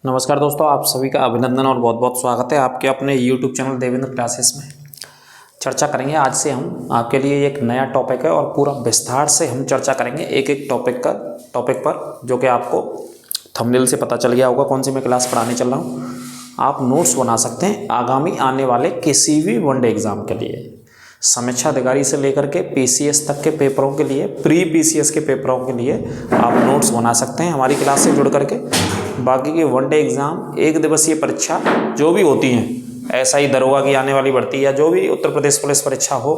नमस्कार दोस्तों, आप सभी का अभिनंदन और बहुत बहुत स्वागत है आपके अपने YouTube चैनल देवेंद्र क्लासेस में। चर्चा करेंगे आज से हम आपके लिए एक नया टॉपिक है और पूरा विस्तार से हम चर्चा करेंगे एक एक टॉपिक पर, जो कि आपको थंबनेल से पता चल गया होगा कौन सी मैं क्लास पढ़ाने चल रहा हूँ। आप नोट्स बना सकते हैं आगामी आने वाले किसी भी वनडे एग्ज़ाम के लिए, समीक्षा अधिकारी से लेकर के पीसीएस तक के पेपरों के लिए, प्री पीसीएस के पेपरों के लिए आप नोट्स बना सकते हैं हमारी क्लास से जुड़ करके। बाकी के वनडे एग्ज़ाम, एक दिवसीय परीक्षा जो भी होती हैं, ऐसा ही दरोगा की आने वाली भर्ती या जो भी उत्तर प्रदेश पुलिस परीक्षा हो,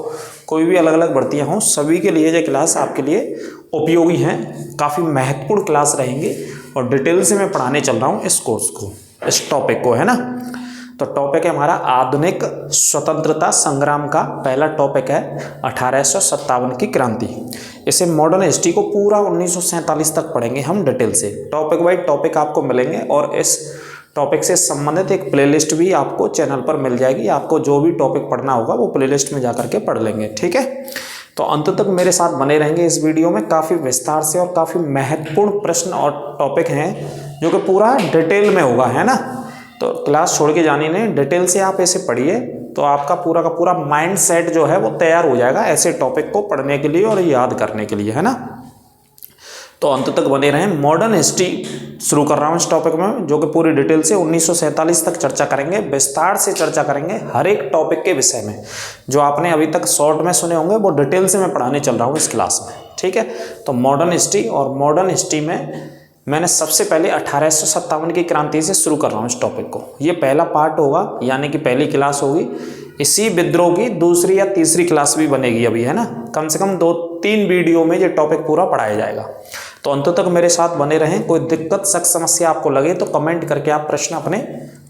कोई भी अलग अलग भर्तियां हों, सभी के लिए ये क्लास आपके लिए उपयोगी हैं। काफ़ी महत्वपूर्ण क्लास रहेंगी और डिटेल से मैं पढ़ाने चल रहा हूँ इस कोर्स को, इस टॉपिक को, है ना। तो टॉपिक है हमारा आधुनिक स्वतंत्रता संग्राम का पहला टॉपिक है 1857 की क्रांति। इसे मॉडर्न हिस्ट्री को पूरा 1947 तक पढ़ेंगे हम डिटेल से। टॉपिक बाई टॉपिक आपको मिलेंगे और इस टॉपिक से संबंधित एक प्लेलिस्ट भी आपको चैनल पर मिल जाएगी। आपको जो भी टॉपिक पढ़ना होगा वो प्लेलिस्ट में जाकर के पढ़ लेंगे, ठीक है। तो अंत तक मेरे साथ बने रहेंगे इस वीडियो में। काफ़ी विस्तार से और काफ़ी महत्वपूर्ण प्रश्न और टॉपिक हैं जो कि पूरा डिटेल में होगा, है ना। तो क्लास छोड़ के जानी नहीं, डिटेल से आप ऐसे पढ़िए तो आपका पूरा का पूरा माइंड सेट जो है वो तैयार हो जाएगा ऐसे टॉपिक को पढ़ने के लिए और याद करने के लिए, है ना। तो अंत तक बने रहें। मॉडर्न हिस्ट्री शुरू कर रहा हूँ इस टॉपिक में, जो कि पूरी डिटेल से 1947 तक चर्चा करेंगे, विस्तार से चर्चा करेंगे हर एक टॉपिक के विषय में। जो आपने अभी तक शॉर्ट में सुने होंगे वो डिटेल से मैं पढ़ाने चल रहा हूँ इस क्लास में, ठीक है। तो मॉडर्न हिस्ट्री, और मॉडर्न हिस्ट्री में मैंने सबसे पहले 1857 की क्रांति से शुरू कर रहा हूँ इस टॉपिक को। ये पहला पार्ट होगा, यानी कि पहली क्लास होगी। इसी विद्रोह की दूसरी या तीसरी क्लास भी बनेगी अभी, है ना। कम से कम 2-3 वीडियो में ये टॉपिक पूरा पढ़ाया जाएगा। तो अंत तक मेरे साथ बने रहें। कोई दिक्कत सख्त समस्या आपको लगे तो कमेंट करके आप प्रश्न अपने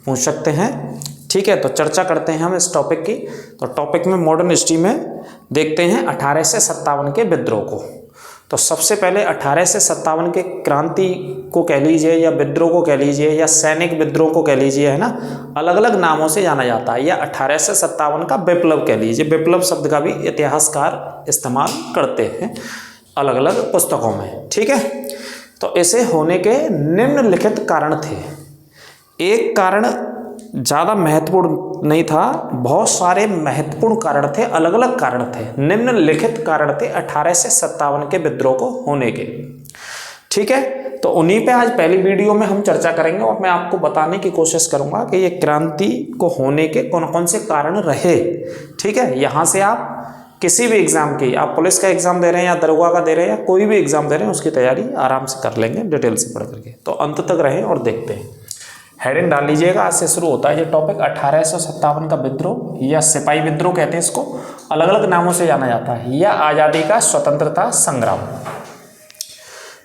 पूछ सकते हैं, ठीक है। तो चर्चा करते हैं हम इस टॉपिक की। तो टॉपिक में मॉडर्न हिस्ट्री में देखते हैं 1857 के विद्रोह को। तो सबसे पहले 1857 के क्रांति को कह लीजिए या विद्रोह को कह लीजिए या सैनिक विद्रोह को कह लीजिए, है ना। अलग अलग नामों से जाना जाता है, या 1857 का विप्लव कह लीजिए। विप्लव शब्द का भी इतिहासकार इस्तेमाल करते हैं अलग अलग पुस्तकों में, ठीक है। तो इसे होने के निम्नलिखित कारण थे। एक कारण ज़्यादा महत्वपूर्ण नहीं था, बहुत सारे महत्वपूर्ण कारण थे, अलग अलग कारण थे। निम्नलिखित कारण थे 1857 के विद्रोह को होने के, ठीक है। तो उन्हीं पे आज पहली वीडियो में हम चर्चा करेंगे और मैं आपको बताने की कोशिश करूंगा कि ये क्रांति को होने के कौन कौन से कारण रहे, ठीक है। यहाँ से आप किसी भी एग्जाम की, आप पुलिस का एग्जाम दे रहे हैं या दरोगा का दे रहे हैं या कोई भी एग्जाम दे रहे हैं, उसकी तैयारी आराम से कर लेंगे डिटेल से पढ़ करके। तो अंत तक रहें और देखते हैं। हेडिंग डाल लीजिएगा, आज से शुरू होता है ये टॉपिक 1857 का विद्रोह, या सिपाही विद्रोह कहते हैं इसको, अलग अलग नामों से जाना जाता है, या आज़ादी का स्वतंत्रता संग्राम,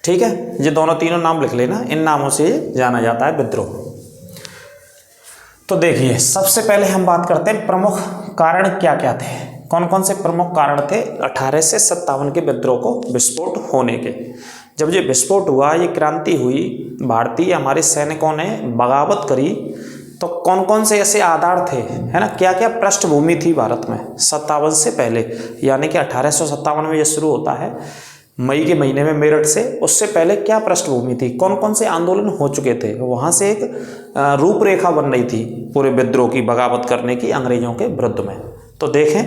ठीक है। ये दोनों तीनों नाम लिख लेना, इन नामों से जाना जाता है विद्रोह। तो देखिए, सबसे पहले हम बात करते हैं प्रमुख कारण क्या क्या थे, कौन कौन से प्रमुख कारण थे 1857 के विद्रोह को विस्फोट होने के। जब ये विस्फोट हुआ, ये क्रांति हुई, भारतीय हमारे सैनिकों ने बगावत करी, तो कौन कौन से ऐसे आधार थे, है ना, क्या क्या पृष्ठभूमि थी भारत में 57 से पहले। यानी कि 1857 में ये शुरू होता है मई के महीने में मेरठ से, उससे पहले क्या पृष्ठभूमि थी, कौन कौन से आंदोलन हो चुके थे, वहाँ से एक रूपरेखा बन रही थी पूरे विद्रोह की, बगावत करने की अंग्रेजों के विरुद्ध में। तो देखें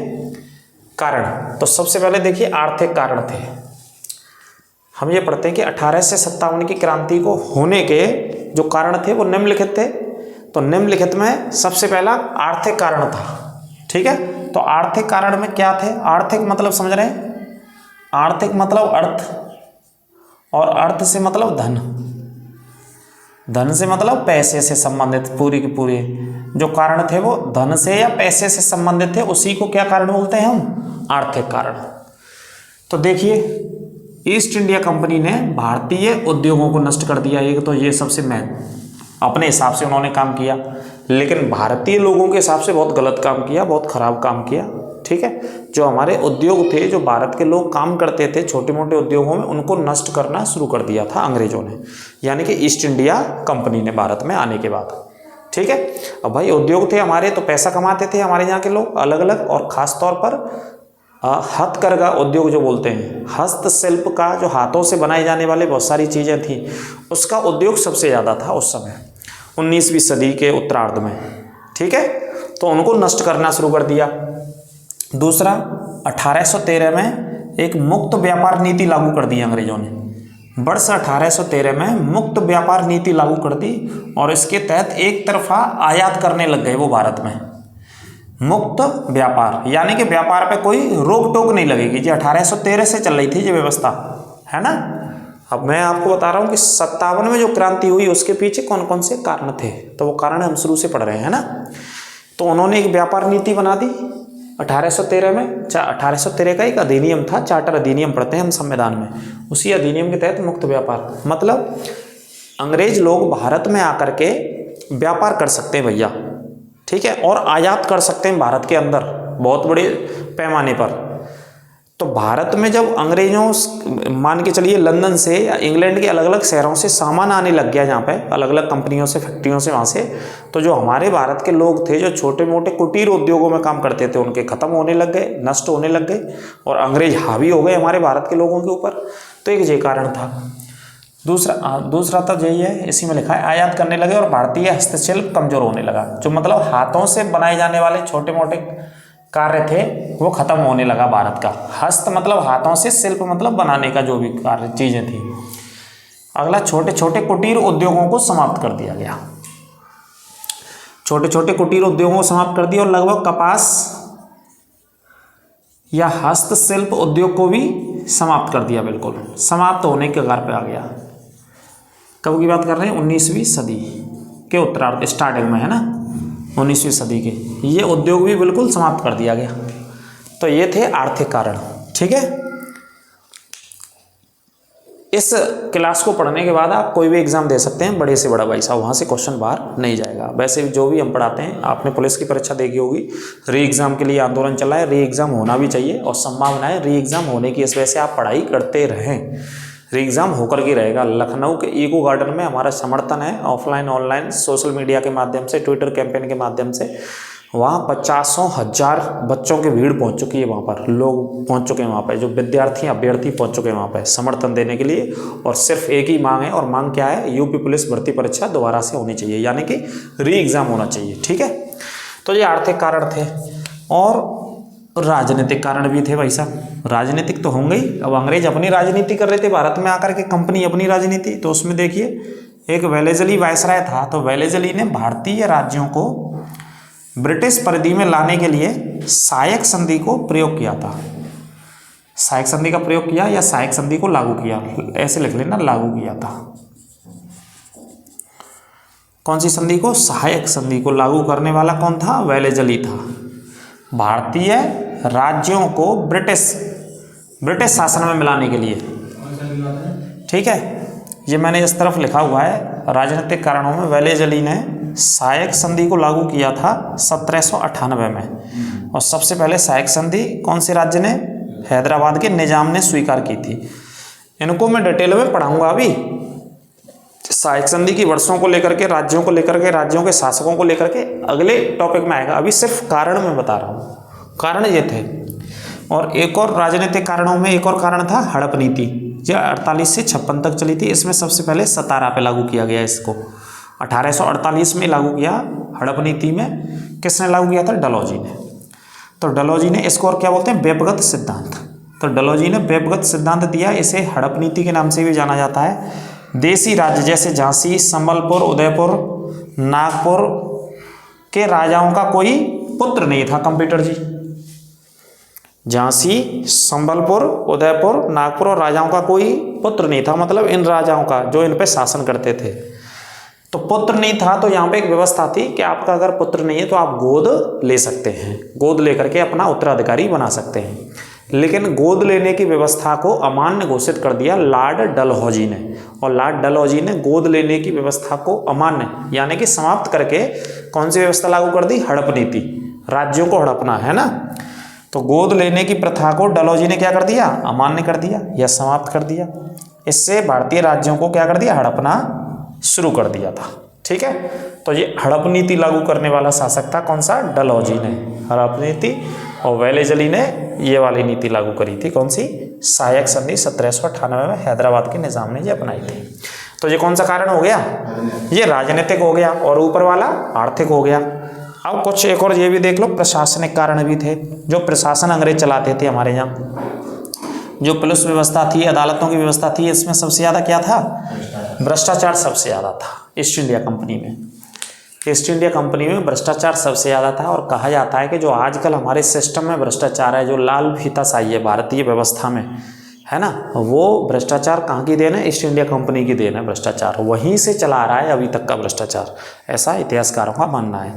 कारण, तो सबसे पहले देखिए आर्थिक कारण थे। हम ये पढ़ते हैं कि 1857 की क्रांति को होने के जो कारण थे वो निम्नलिखित थे। तो निम्नलिखित में सबसे पहला आर्थिक कारण था, ठीक है। तो आर्थिक कारण में क्या थे, आर्थिक मतलब समझ रहे हैं, आर्थिक मतलब अर्थ, और अर्थ से मतलब धन, धन से मतलब पैसे से संबंधित पूरी की पूरी जो कारण थे वो धन से या पैसे से संबंधित थे, उसी को क्या कारण बोलते हैं हम, आर्थिक कारण। तो देखिए, ईस्ट इंडिया कंपनी ने भारतीय उद्योगों को नष्ट कर दिया, एक तो ये सबसे अपने हिसाब से उन्होंने काम किया, लेकिन भारतीय लोगों के हिसाब से बहुत गलत काम किया, बहुत खराब काम किया, ठीक है। जो हमारे उद्योग थे, जो भारत के लोग काम करते थे छोटे मोटे उद्योगों में, उनको नष्ट करना शुरू कर दिया था अंग्रेजों ने, यानी कि ईस्ट इंडिया कंपनी ने भारत में आने के बाद, ठीक है। अब भाई उद्योग थे हमारे, तो पैसा कमाते थे हमारे यहाँ के लोग अलग अलग, और ख़ास तौर पर हथकरघा उद्योग जो बोलते हैं, हस्तशिल्प का, जो हाथों से बनाई जाने वाले बहुत सारी चीज़ें थी, उसका उद्योग सबसे ज़्यादा था उस समय। 19वीं सदी के उत्तरार्ध में, ठीक है। तो उनको नष्ट करना शुरू कर दिया। दूसरा, 1813 में एक मुक्त व्यापार नीति लागू कर दी अंग्रेजों ने। वर्ष 1813 में मुक्त व्यापार नीति लागू कर दी और इसके तहत एक तरफा आयात करने लग गए वो भारत में। मुक्त व्यापार यानी कि व्यापार पे कोई रोक टोक नहीं लगेगी जी। 1813 से चल रही थी ये व्यवस्था, है ना। अब मैं आपको बता रहा हूँ कि 57 में जो क्रांति हुई उसके पीछे कौन कौन से कारण थे, तो वो कारण हम शुरू से पढ़ रहे हैं, है ना। तो उन्होंने एक व्यापार नीति बना दी 1813 में। 1813 का एक अधिनियम था, चार्टर अधिनियम पढ़ते हैं हम संविधान में। उसी अधिनियम के तहत मुक्त व्यापार मतलब अंग्रेज लोग भारत में आकर के व्यापार कर सकते हैं भैया, ठीक है, और आयात कर सकते हैं भारत के अंदर बहुत बड़े पैमाने पर। तो भारत में जब अंग्रेजों मान के चलिए लंदन से या इंग्लैंड के अलग अलग शहरों से सामान आने लग गया, जहाँ पे अलग अलग कंपनियों से, फैक्ट्रियों से, वहाँ से, तो जो हमारे भारत के लोग थे जो छोटे मोटे कुटीर उद्योगों में काम करते थे उनके खत्म होने लग गए, नष्ट होने लग गए और अंग्रेज हावी हो गए हमारे भारत के लोगों के ऊपर। तो एक ये कारण था। दूसरा तो यही है, इसी में लिखा है, आयात करने लगे और भारतीय हस्तशिल्प कमजोर होने लगा। जो मतलब हाथों से बनाए जाने वाले छोटे मोटे कार्य थे वो खत्म होने लगा भारत का। हस्त मतलब हाथों से, शिल्प मतलब बनाने का जो भी कार्य चीजें थी। अगला, छोटे छोटे कुटीर उद्योगों को समाप्त कर दिया गया। छोटे छोटे कुटीर उद्योगों को समाप्त कर दिया और लगभग कपास या हस्तशिल्प उद्योग को भी समाप्त कर दिया, बिल्कुल समाप्त होने के कगार पे आ गया। कब की बात कर रहे हैं? 19वीं सदी के उत्तरार्ध स्टार्टिंग में, है ना, 19वीं सदी के ये उद्योग भी बिल्कुल समाप्त कर दिया गया। तो ये थे आर्थिक कारण, ठीक है। इस क्लास को पढ़ने के बाद आप कोई भी एग्जाम दे सकते हैं, बड़े से बड़ा भाई साहब, वहाँ से क्वेश्चन बाहर नहीं जाएगा। वैसे जो भी हम पढ़ाते हैं, आपने पुलिस की परीक्षा देखी होगी, री एग्जाम के लिए आंदोलन चला है, री एग्जाम होना भी चाहिए और संभावना है री एग्जाम होने की, इस वजह से आप पढ़ाई करते रहें, री एग्जाम होकर के रहेगा। लखनऊ के ईको गार्डन में हमारा समर्थन है, ऑफलाइन ऑनलाइन सोशल मीडिया के माध्यम से, ट्विटर कैंपेन के माध्यम से। वहाँ 50,000 बच्चों की भीड़ पहुँच चुकी है, वहाँ पर लोग पहुँच चुके हैं, वहाँ पर जो विद्यार्थी अभ्यर्थी पहुँच चुके हैं वहाँ पर समर्थन देने के लिए। और सिर्फ एक ही मांग है, और मांग क्या है? यूपी पुलिस भर्ती परीक्षा दोबारा से होनी चाहिए, यानी कि री एग्जाम होना चाहिए, ठीक है। तो ये आर्थिक कारण थे और राजनीतिक कारण भी थे भाई साहब। राजनीतिक तो होंगे ही। अब अंग्रेज अपनी राजनीति कर रहे थे भारत में आकर के, कंपनी अपनी राजनीति। तो उसमें देखिए, एक वेलेजली वायसराय था, तो वेलेजली ने भारतीय राज्यों को ब्रिटिश परिधि में लाने के लिए सायक संधि को प्रयोग किया था। सायक संधि का प्रयोग किया या सायक संधि को लागू किया, ऐसे लिख लेना, लागू किया था। कौन सी संधि को? सहायक संधि को लागू करने वाला कौन था? वेलेजली था। भारतीय राज्यों को ब्रिटिश शासन में मिलाने के लिए, ठीक है। ये मैंने इस तरफ लिखा हुआ है, राजनीतिक कारणों में वेलेजली ने सहायक संधि को लागू किया था 1798 में। और सबसे पहले सहायक संधि कौन से राज्य ने? हैदराबाद के निजाम ने स्वीकार की थी। इनको मैं डिटेल में पढ़ाऊंगा अभी। सहायक संधि की वर्षों को लेकर के, राज्यों को लेकर के, राज्यों के शासकों को लेकर के अगले टॉपिक में आएगा। अभी सिर्फ कारण मैं बता रहा हूँ, कारण ये थे। और एक और राजनीतिक कारणों में एक और कारण था हड़प नीति, जो 48 से 56 तक चली थी। इसमें सबसे पहले सतारा पे लागू किया गया इसको, 1848 में लागू किया। हड़प नीति में किसने लागू किया था? डलहौजी ने। तो डलहौजी ने इसको और क्या बोलते हैं? व्यपगत सिद्धांत। तो डलहौजी ने व्यपगत सिद्धांत दिया, इसे हड़प नीति के नाम से भी जाना जाता है। देसी राज्य जैसे झांसी, संबलपुर, उदयपुर, नागपुर के राजाओं का कोई पुत्र नहीं था। कंप्यूटर जी, झांसी, संबलपुर, उदयपुर, नागपुर और राजाओं का कोई पुत्र नहीं था, मतलब इन राजाओं का जो इन पे शासन करते थे। तो पुत्र नहीं था, तो यहाँ पे एक व्यवस्था थी कि आपका अगर पुत्र नहीं है तो आप गोद ले सकते हैं, गोद लेकर के अपना उत्तराधिकारी बना सकते हैं। लेकिन गोद लेने की व्यवस्था को अमान्य घोषित कर दिया लॉर्ड डलहौजी ने। और लॉर्ड डलहौजी ने गोद लेने की व्यवस्था को अमान्य यानी कि समाप्त करके कौन सी व्यवस्था लागू कर दी? हड़प नीति। राज्यों को हड़पना, है ना। तो गोद लेने की प्रथा को डलहौजी ने क्या कर दिया? अमान्य कर दिया या समाप्त कर दिया। इससे भारतीय राज्यों को क्या कर दिया? हड़पना शुरू कर दिया था, ठीक है। तो ये हड़प नीति लागू करने वाला शासक था कौन सा? डलहौजी ने हड़प नीति। और वेलेजली ने ये वाली नीति लागू करी थी, कौन सी? सहायक संधि 1798 में हैदराबाद के निजाम ने ये अपनाई थी। तो ये कौन सा कारण हो गया? ये राजनीतिक हो गया, और ऊपर वाला आर्थिक हो गया। अब कुछ एक और ये भी देख लो, प्रशासनिक कारण भी थे। जो प्रशासन अंग्रेज चलाते थे हमारे यहाँ, जो पुलिस व्यवस्था थी, अदालतों की व्यवस्था थी, इसमें सबसे ज़्यादा क्या था? भ्रष्टाचार सबसे ज़्यादा था ईस्ट इंडिया कंपनी में। ईस्ट इंडिया कंपनी में भ्रष्टाचार सबसे ज़्यादा था। और कहा जाता है कि जो आजकल हमारे सिस्टम में भ्रष्टाचार है, जो लाल फीताशाही है भारतीय व्यवस्था में, है ना, वो भ्रष्टाचार कहाँ की देन है? ईस्ट इंडिया कंपनी की देन है। भ्रष्टाचार वहीं से चला रहा है अभी तक का भ्रष्टाचार, ऐसा इतिहासकारों का मानना है।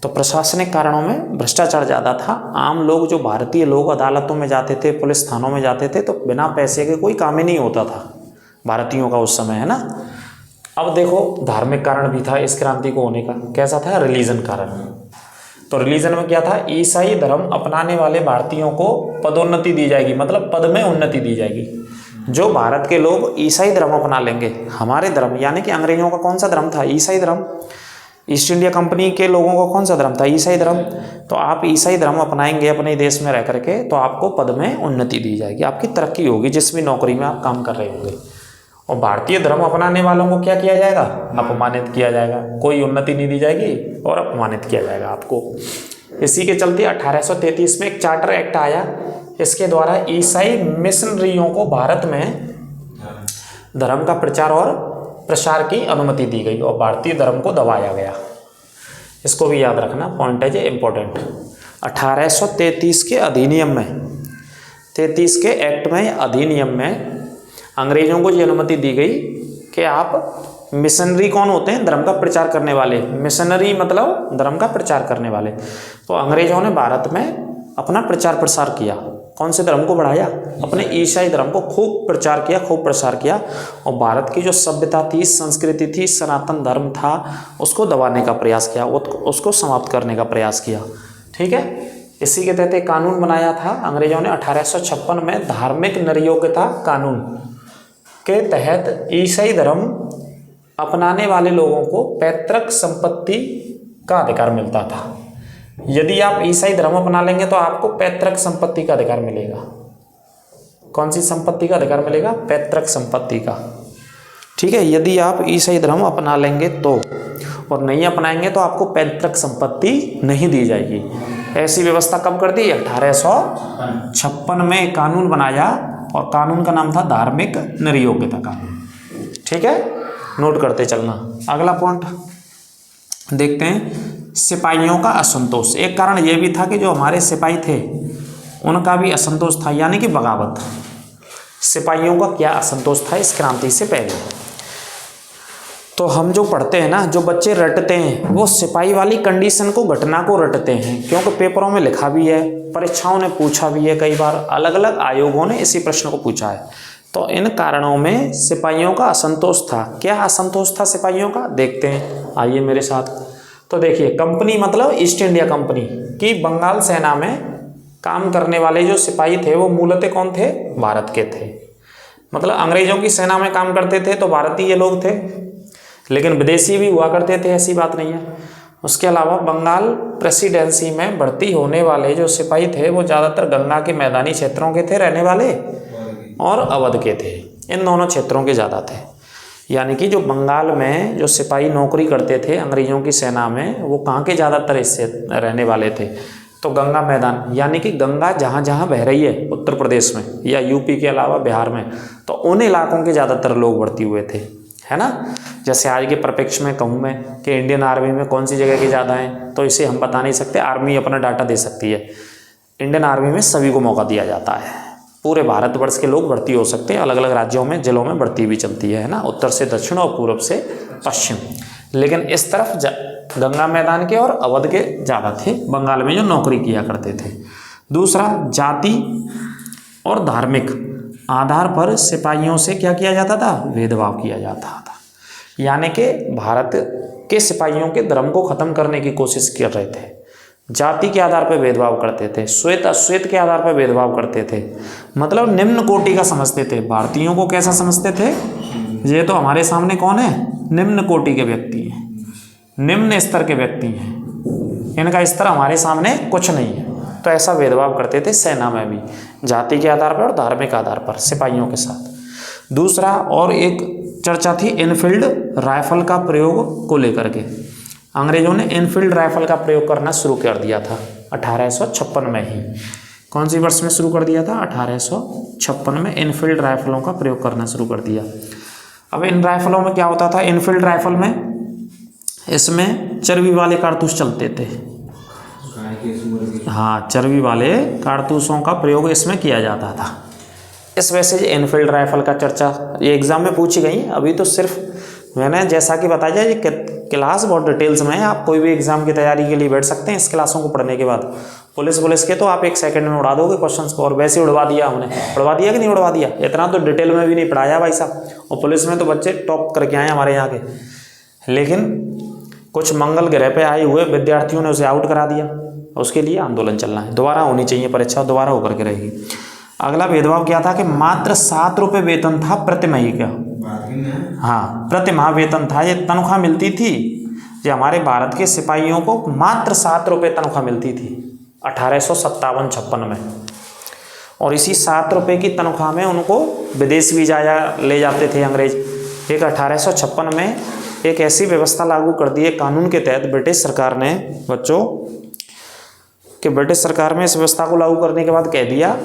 तो प्रशासनिक कारणों में भ्रष्टाचार ज़्यादा था। आम लोग, जो भारतीय लोग अदालतों में जाते थे, पुलिस थानों में जाते थे, तो बिना पैसे के कोई काम ही नहीं होता था भारतीयों का उस समय, है ना। अब देखो, धार्मिक कारण भी था इस क्रांति को होने का। कैसा था? रिलीजन कारण। तो रिलीजन में क्या था? ईसाई धर्म अपनाने वाले भारतीयों को पदोन्नति दी जाएगी, मतलब पद में उन्नति दी जाएगी। जो भारत के लोग ईसाई धर्म अपना लेंगे, हमारे धर्म, यानी कि अंग्रेजों का कौन सा धर्म था? ईसाई धर्म। ईस्ट इंडिया कंपनी के लोगों का कौन सा धर्म था? ईसाई धर्म। तो आप ईसाई धर्म अपनाएंगे अपने देश में रह करके, तो आपको पद में उन्नति दी जाएगी, आपकी तरक्की होगी जिस भी नौकरी में आप काम कर रहे होंगे। और भारतीय धर्म अपनाने वालों को क्या किया जाएगा? अपमानित किया जाएगा, कोई उन्नति नहीं दी जाएगी और अपमानित किया जाएगा आपको। इसी के चलते 1833 में एक चार्टर एक्ट आया। इसके द्वारा ईसाई मिशनरियों को भारत में धर्म का प्रचार और प्रसार की अनुमति दी गई और भारतीय धर्म को दबाया गया। इसको भी याद रखना, पॉइंट है ये इंपॉर्टेंट। 1833 के अधिनियम में, 33 के एक्ट में, अधिनियम में अंग्रेजों को ये अनुमति दी गई कि आप मिशनरी कौन होते हैं? धर्म का प्रचार करने वाले। मिशनरी मतलब धर्म का प्रचार करने वाले। तो अंग्रेजों ने भारत में अपना प्रचार प्रसार किया। कौन से धर्म को बढ़ाया? अपने ईसाई धर्म को खूब प्रचार किया, खूब प्रसार किया। और भारत की जो सभ्यता थी, संस्कृति थी, सनातन धर्म था, उसको दबाने का प्रयास किया, उसको समाप्त करने का प्रयास किया। ठीक है। इसी के तहत एक कानून बनाया था अंग्रेजों ने 1856 में, धार्मिक निर्योग्यता कानून के तहत ईसाई धर्म अपनाने वाले लोगों को पैतृक संपत्ति का अधिकार मिलता था। यदि आप ईसाई धर्म अपना लेंगे तो आपको पैतृक संपत्ति का अधिकार मिलेगा। कौन सी संपत्ति का अधिकार मिलेगा? पैतृक संपत्ति का। ठीक है। यदि आप ईसाई धर्म अपना लेंगे तो, और नहीं अपनाएंगे तो आपको पैतृक संपत्ति नहीं दी जाएगी। ऐसी व्यवस्था कब कर दी? 1856 में कानून बनाया और कानून का नाम था धार्मिक निर्योग्यता कानून। ठीक है, नोट करते चलना। अगला पॉइंट देखते हैं, सिपाहियों का असंतोष। एक कारण यह भी था कि जो हमारे सिपाही थे उनका भी असंतोष था, यानी कि बगावत। सिपाहियों का क्या असंतोष था इस क्रांति से पहले? तो हम जो पढ़ते हैं ना, जो बच्चे रटते हैं, वो सिपाही वाली कंडीशन को, घटना को रटते हैं, क्योंकि पेपरों में लिखा भी है, परीक्षाओं ने पूछा भी है, कई बार अलग अलग आयोगों ने इसी प्रश्न को पूछा है। तो इन कारणों में सिपाहियों का असंतोष था। क्या असंतोष था सिपाहियों का? देखते हैं, आइए मेरे साथ। तो देखिए, कंपनी मतलब ईस्ट इंडिया कंपनी की बंगाल सेना में काम करने वाले जो सिपाही थे वो मूलतः कौन थे? भारत के थे। मतलब अंग्रेजों की सेना में काम करते थे तो भारतीय लोग थे, लेकिन विदेशी भी हुआ करते थे, ऐसी बात नहीं है। उसके अलावा बंगाल प्रेसिडेंसी में भर्ती होने वाले जो सिपाही थे वो ज़्यादातर गंगा के मैदानी क्षेत्रों के थे रहने वाले, और अवध के थे। इन दोनों क्षेत्रों के ज़्यादा थे। यानी कि जो बंगाल में जो सिपाही नौकरी करते थे अंग्रेजों की सेना में, वो कहाँ के ज़्यादातर हिस्से रहने वाले थे? तो गंगा मैदान, यानी कि गंगा जहाँ जहाँ बह रही है उत्तर प्रदेश में या यूपी के अलावा बिहार में, तो उन इलाकों के ज़्यादातर लोग भर्ती हुए थे, है ना। जैसे आज के परिप्रेक्ष्य में कहूँ मैं कि इंडियन आर्मी में कौन सी जगह के ज़्यादा हैं, तो इसे हम बता नहीं सकते, आर्मी अपना डाटा दे सकती है। इंडियन आर्मी में सभी को मौका दिया जाता है, पूरे भारतवर्ष के लोग भर्ती हो सकते हैं। अलग अलग राज्यों में, जिलों में भर्ती भी चलती है ना, उत्तर से दक्षिण और पूर्व से पश्चिम। लेकिन इस तरफ गंगा मैदान के और अवध के ज़्यादा थे, बंगाल में जो नौकरी किया करते थे। दूसरा, जाति और धार्मिक आधार पर सिपाहियों से क्या किया जाता था? भेदभाव किया जाता था। यानी कि भारत के सिपाहियों के धर्म को खत्म करने की कोशिश कर रहे थे। जाति के आधार पर भेदभाव करते थे, श्वेत अश्वेत के आधार पर भेदभाव करते थे। मतलब निम्न कोटि का समझते थे। भारतीयों को कैसा समझते थे? ये तो हमारे सामने कौन है? निम्न कोटि के व्यक्ति हैं, निम्न स्तर के व्यक्ति हैं, इनका स्तर हमारे सामने कुछ नहीं है। तो ऐसा भेदभाव करते थे सेना में भी, जाति के आधार पर और धार्मिक आधार पर सिपाहियों के साथ। दूसरा और एक चर्चा थी इनफील्ड राइफल का प्रयोग को लेकर के। अंग्रेजों ने इनफील्ड राइफल का प्रयोग करना शुरू कर दिया था 1856 में ही। कौन सी वर्ष में शुरू कर दिया था? 1856 में इनफील्ड राइफलों का प्रयोग करना शुरू कर दिया। अब इन राइफलों में क्या होता था? इनफील्ड राइफल में इसमें चर्बी वाले कारतूस चलते थे। हाँ, चर्बी वाले कारतूसों का प्रयोग इसमें किया जाता था। इस वजह से इनफील्ड राइफल का चर्चा ये एग्जाम में पूछी गई। अभी तो सिर्फ मैंने जैसा कि बताया ये क्लास बहुत डिटेल्स में है। आप कोई भी एग्जाम की तैयारी के लिए बैठ सकते हैं इस क्लासों को पढ़ने के बाद। पुलिस के तो आप 1 सेकंड में उड़ा दोगे क्वेश्चंस को, और वैसे उड़वा दिया हमने। उड़वा दिया कि नहीं उड़वा दिया? इतना तो डिटेल में भी नहीं पढ़ाया भाई साहब। और पुलिस में तो बच्चे टॉप करके आए हमारे यहाँ के, लेकिन कुछ मंगल ग्रह पे आए हुए विद्यार्थियों ने उसे आउट करा दिया। उसके लिए आंदोलन चलना है, दोबारा होनी चाहिए परीक्षा, दोबारा होकर के रहेगी। अगला भेदभाव क्या था कि मात्र 7 रुपये वेतन था प्रतिमाही का। हाँ, प्रतिमाह वेतन था, ये तनख्वाह मिलती थी। ये हमारे भारत के सिपाहियों को मात्र 7 रुपये तनख्वाह मिलती थी 1857-56 में। और इसी 7 रुपये की तनख्वाह में उनको विदेश भी ले जाते थे अंग्रेज। एक 1856 में एक ऐसी व्यवस्था लागू कर दी है कानून के तहत ब्रिटिश सरकार ने, बच्चों कि ब्रिटिश सरकार में इस व्यवस्था को लागू करने के बाद कह दिया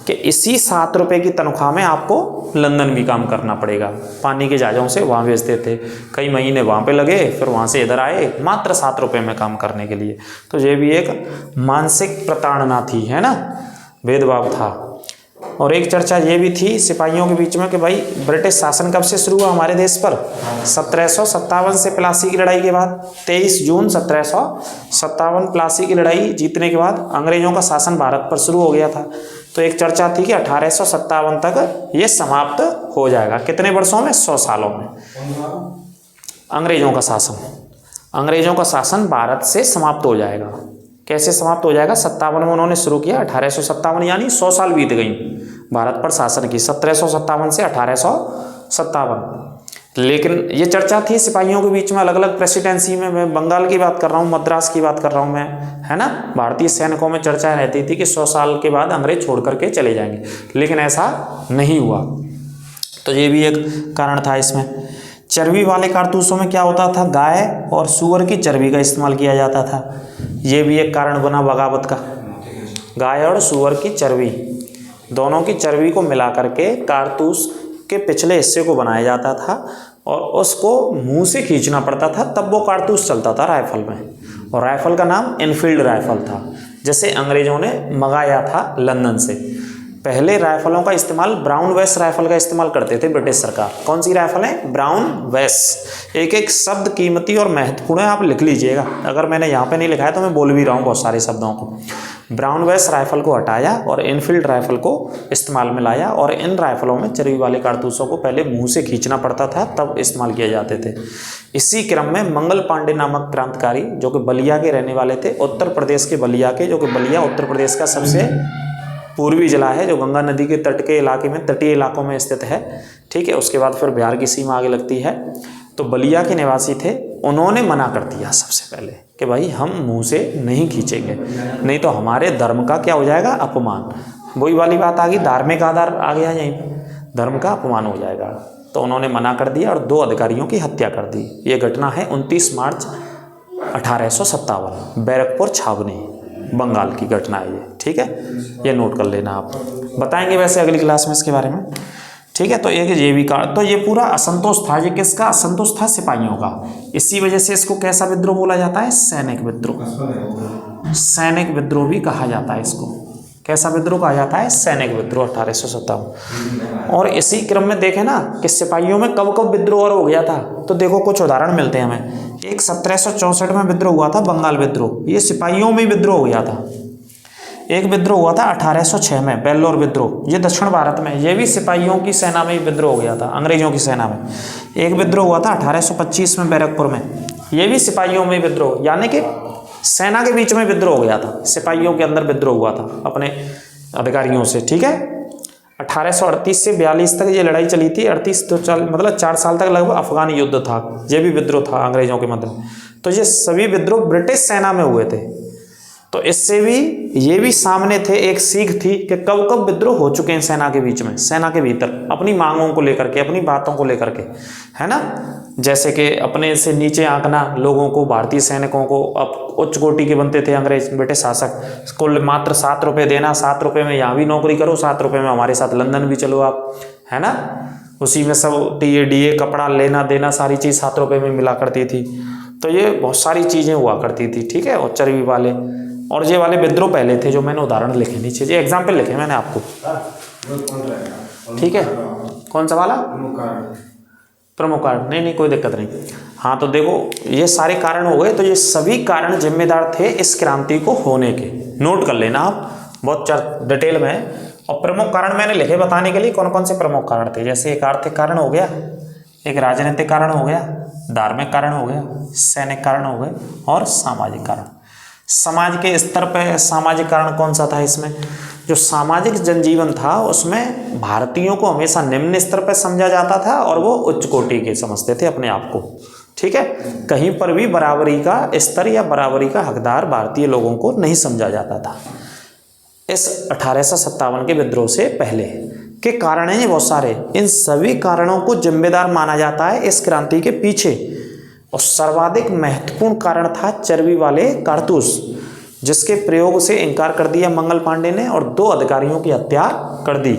कि इसी 7 रुपये की तनख्वाह में आपको लंदन भी काम करना पड़ेगा। पानी के जहाज़ों से वहाँ भेजते थे, कई महीने वहाँ पे लगे, फिर वहाँ से इधर आए मात्र 7 रुपये में काम करने के लिए। तो ये भी एक मानसिक प्रताड़ना थी, है ना, भेदभाव था। और एक चर्चा ये भी थी सिपाहियों के बीच में कि भाई ब्रिटिश शासन कब से शुरू हुआ हमारे देश पर? 1757 से प्लासी की लड़ाई के बाद। 23 जून 1757 प्लासी की लड़ाई जीतने के बाद अंग्रेजों का शासन भारत पर शुरू हो गया था। तो एक चर्चा थी कि 1857 तक ये समाप्त हो जाएगा। कितने वर्षों में? 100 सालों में अंग्रेजों का शासन भारत से समाप्त हो जाएगा। कैसे समाप्त हो जाएगा? 57 में उन्होंने शुरू किया, 1857 यानी 100 साल बीत गई भारत पर शासन की, 1757 से 1857। लेकिन ये चर्चा थी सिपाहियों के बीच में अलग अलग प्रेसिडेंसी में। मैं बंगाल की बात कर रहा हूँ, मद्रास की बात कर रहा हूँ मैं, है ना। भारतीय सैनिकों में चर्चा रहती थी कि 100 साल के बाद अंग्रेज छोड़ करके चले जाएंगे, लेकिन ऐसा नहीं हुआ। तो ये भी एक कारण था इसमें। चर्बी वाले कारतूसों में क्या होता था? गाय और सूअर की चर्बी का इस्तेमाल किया जाता था। ये भी एक कारण बना बगावत का। गाय और सूअर की चर्बी, दोनों की चर्बी को मिला करके कारतूस के पिछले हिस्से को बनाया जाता था और उसको मुंह से खींचना पड़ता था, तब वो कारतूस चलता था राइफल में। और राइफल का नाम इनफील्ड राइफल था, जैसे अंग्रेजों ने मंगाया था लंदन से। पहले राइफलों का इस्तेमाल ब्राउन वेस राइफल का इस्तेमाल करते थे ब्रिटिश सरकार। कौन सी राइफल है? ब्राउन वेस। एक एक शब्द कीमती और महत्वपूर्ण है, आप लिख लीजिएगा। अगर मैंने यहाँ पे नहीं लिखा है तो मैं बोल भी रहा हूँ बहुत सारे शब्दों को। ब्राउन वेस राइफल को हटाया और इनफील्ड राइफल को इस्तेमाल में लाया। और इन राइफलों में चर्बी वाले कारतूसों को पहले मुँह से खींचना पड़ता था, तब इस्तेमाल किए जाते थे। इसी क्रम में मंगल पांडे नामक क्रांतिकारी, जो कि बलिया के रहने वाले थे, उत्तर प्रदेश के बलिया के, जो कि बलिया उत्तर प्रदेश का सबसे पूर्वी जिला है, जो गंगा नदी के तट के इलाके में, तटीय इलाकों में स्थित है, ठीक है। उसके बाद फिर बिहार की सीमा आगे लगती है। तो बलिया के निवासी थे, उन्होंने मना कर दिया सबसे पहले कि भाई हम मुंह से नहीं खींचेंगे, नहीं तो हमारे धर्म का क्या हो जाएगा? अपमान। वही वाली बात आ गई, धार्मिक आधार आ गया यहीं पर, धर्म का अपमान हो जाएगा। तो उन्होंने मना कर दिया और 2 अधिकारियों की हत्या कर दी। ये घटना है 29 मार्च 1857, बैरकपुर छावनी, बंगाल की घटना है ये, ठीक है। ये नोट कर लेना आप, बताएंगे वैसे अगली क्लास में इसके बारे में, ठीक है। तो एक ये भी तो ये पूरा असंतोष था। ये किसका असंतोष था? सिपाहियों का। इसी वजह से इसको कैसा विद्रोह बोला जाता है? सैनिक विद्रोह। सैनिक विद्रोह भी कहा जाता है इसको। कैसा विद्रोह कहा जाता है? सैनिक विद्रोह 1857। और इसी क्रम में देखें ना कि सिपाहियों में कब कब विद्रोह हो गया था, तो देखो कुछ उदाहरण मिलते हैं हमें। एक 1764 में विद्रोह हुआ था, बंगाल विद्रोह, ये सिपाहियों में विद्रोह हो गया था। एक विद्रोह हुआ था 1806 में, बेल्लोर विद्रोह, ये दक्षिण भारत में, ये भी सिपाहियों की सेना में विद्रोह हो गया था, अंग्रेजों की सेना में। एक विद्रोह हुआ था 1825 में बैरकपुर में, ये भी सिपाहियों में विद्रोह, यानी कि सेना के बीच में विद्रोह हो गया था, सिपाहियों के अंदर विद्रोह हुआ था अपने अधिकारियों से, ठीक है। 1838 से 42 तक ये लड़ाई चली थी। 38 तो मतलब 4 साल तक लगभग अफगान युद्ध था, ये भी विद्रोह था अंग्रेजों के मध्य में। तो ये सभी विद्रोह ब्रिटिश सेना में हुए थे, तो इससे भी ये भी सामने थे, एक सीख थी कि कब कब विद्रोह हो चुके हैं सेना के बीच में, सेना के भीतर अपनी मांगों को लेकर के, अपनी बातों को लेकर के, है ना। जैसे कि अपने से नीचे आंकना लोगों को, भारतीय सैनिकों को। अब उच्च कोटि के बनते थे अंग्रेज ब्रिटिश शासक, कुल मात्र 7 रुपये देना, 7 रुपये में यहाँ भी नौकरी करो, 7 रुपये में हमारे साथ लंदन भी चलो आप, है ना। उसी में सब DA कपड़ा लेना देना सारी चीज़ 7 रुपये में मिला करती थी। तो ये बहुत सारी चीज़ें हुआ करती थी, ठीक है। और चर्बी वाले और ये वाले विद्रोह पहले थे, जो मैंने उदाहरण लिखे नीचे, ये एग्जाम्पल लिखे मैंने आपको, ठीक है। कौन सा वाला? प्रमुख कारण, नहीं कोई दिक्कत नहीं। हाँ तो देखो ये सारे कारण हो गए, तो ये सभी कारण जिम्मेदार थे इस क्रांति को होने के। नोट कर लेना आप, बहुत डिटेल में है। और प्रमुख कारण मैंने लिखे बताने के लिए, कौन कौन से प्रमुख कारण थे। जैसे एक आर्थिक कारण हो गया, एक राजनीतिक कारण हो गया, धार्मिक कारण हो गया, सैनिक कारण हो गए और सामाजिक कारण। समाज के स्तर पर सामाजिक कारण कौन सा था इसमें? जो सामाजिक जनजीवन था उसमें भारतीयों को हमेशा निम्न स्तर पर समझा जाता था और वो उच्च कोटि के समझते थे अपने आप को, ठीक है। कहीं पर भी बराबरी का स्तर या बराबरी का हकदार भारतीय लोगों को नहीं समझा जाता था। इस 1857 के विद्रोह से पहले के कारण हैं बहुत सारे। इन सभी कारणों को जिम्मेदार माना जाता है इस क्रांति के पीछे। और सर्वाधिक महत्वपूर्ण कारण था चर्बी वाले कारतूस, जिसके प्रयोग से इनकार कर दिया मंगल पांडे ने और 2 अधिकारियों की हत्या कर दी।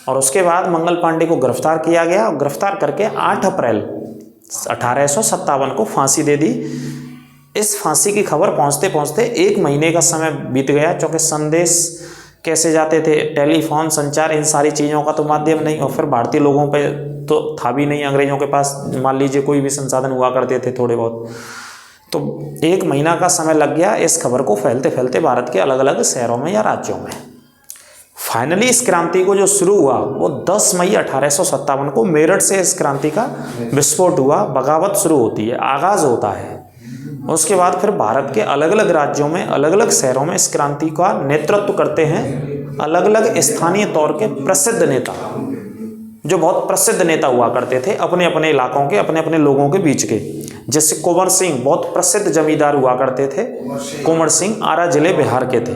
और उसके बाद मंगल पांडे को गिरफ्तार किया गया और गिरफ्तार करके 8 अप्रैल 1857 को फांसी दे दी। इस फांसी की खबर पहुंचते पहुंचते 1 महीने का समय बीत गया, क्योंकि संदेश कैसे जाते थे, टेलीफोन संचार, इन सारी चीज़ों का तो माध्यम नहीं। और फिर भारतीय लोगों पे तो था भी नहीं, अंग्रेजों के पास मान लीजिए कोई भी संसाधन हुआ करते थे थोड़े बहुत। तो 1 महीना का समय लग गया इस खबर को फैलते फैलते भारत के अलग अलग शहरों में या राज्यों में। फाइनली इस क्रांति को जो शुरू हुआ वो 10 मई 1857 को मेरठ से इस क्रांति का विस्फोट हुआ, बगावत शुरू होती है, आगाज होता है। उसके बाद फिर भारत के अलग अलग राज्यों में, अलग अलग शहरों में इस क्रांति का नेतृत्व करते हैं अलग अलग स्थानीय तौर के प्रसिद्ध नेता, जो बहुत प्रसिद्ध नेता हुआ करते थे अपने अपने इलाकों के, अपने अपने लोगों के बीच के। जैसे कुंवर सिंह बहुत प्रसिद्ध जमींदार हुआ करते थे, कुंवर सिंह आरा जिले बिहार के थे,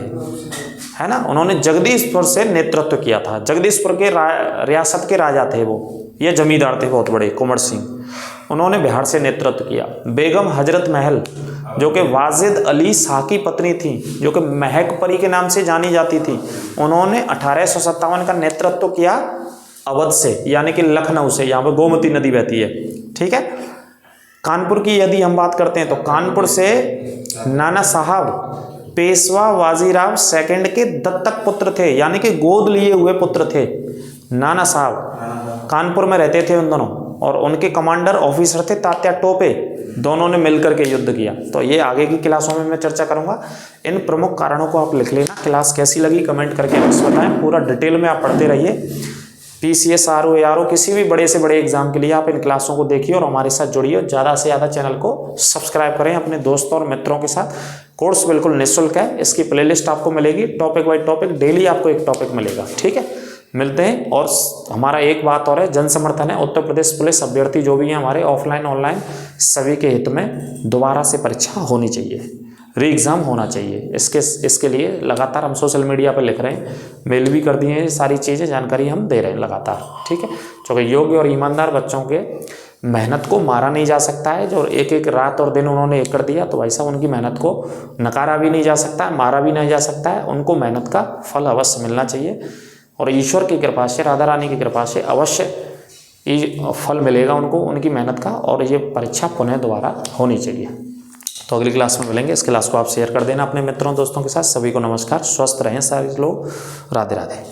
है ना। उन्होंने जगदीशपुर से नेतृत्व किया था, जगदीशपुर के रियासत के राजा थे वो, ये जमींदार थे बहुत बड़े कुंवर सिंह, उन्होंने बिहार से नेतृत्व किया। बेगम हजरत महल जो कि वाजिद अली शाह की पत्नी थी, जो कि महक परी के नाम से जानी जाती थी, उन्होंने 1857 का नेतृत्व किया अवध से, यानी कि लखनऊ से, यहाँ पर गोमती नदी बहती है, ठीक है। कानपुर की यदि हम बात करते हैं तो कानपुर से नाना साहब पेशवा बाजीराव सेकंड के दत्तक पुत्र थे, यानी कि गोद लिए हुए पुत्र थे। नाना साहब कानपुर में रहते थे उन दोनों, और उनके कमांडर ऑफिसर थे तात्या टोपे, दोनों ने मिलकर के युद्ध किया। तो ये आगे की क्लासों में मैं चर्चा करूंगा। इन प्रमुख कारणों को आप लिख लेना। क्लास कैसी लगी कमेंट करके बस बताएं, पूरा डिटेल में आप पढ़ते रहिए। PCS RO ARO किसी भी बड़े से बड़े एग्जाम के लिए आप इन क्लासों को देखिए और हमारे साथ जुड़िए। ज़्यादा से ज़्यादा चैनल को सब्सक्राइब करें अपने दोस्तों और मित्रों के साथ। कोर्स बिल्कुल निःशुल्क है, इसकी प्लेलिस्ट आपको मिलेगी, टॉपिक बाई टॉपिक डेली आपको एक टॉपिक मिलेगा, ठीक है। मिलते हैं। और हमारा एक बात और है, जन समर्थन है, उत्तर प्रदेश पुलिस अभ्यर्थी जो भी हैं हमारे ऑफलाइन ऑनलाइन सभी के हित में दोबारा से परीक्षा होनी चाहिए, री एग्ज़ाम होना चाहिए। इसके लिए लगातार हम सोशल मीडिया पर लिख रहे हैं, मेल भी कर दिए हैं, सारी चीज़ें जानकारी हम दे रहे हैं लगातार, ठीक है। क्योंकि योग्य और ईमानदार बच्चों के मेहनत को मारा नहीं जा सकता है। जो एक एक रात और दिन उन्होंने एक कर दिया, तो भाई साहब उनकी मेहनत को नकारा भी नहीं जा सकता है, मारा भी नहीं जा सकता है। उनको मेहनत का फल अवश्य मिलना चाहिए और ईश्वर की कृपा से, राधा रानी की कृपा से अवश्य फल मिलेगा उनको उनकी मेहनत का। और ये परीक्षा पुनः दोबारा होनी चाहिए। तो अगली क्लास में मिलेंगे। इस क्लास को आप शेयर कर देना अपने मित्रों दोस्तों के साथ। सभी को नमस्कार, स्वस्थ रहें सारे लोग, राधे राधे।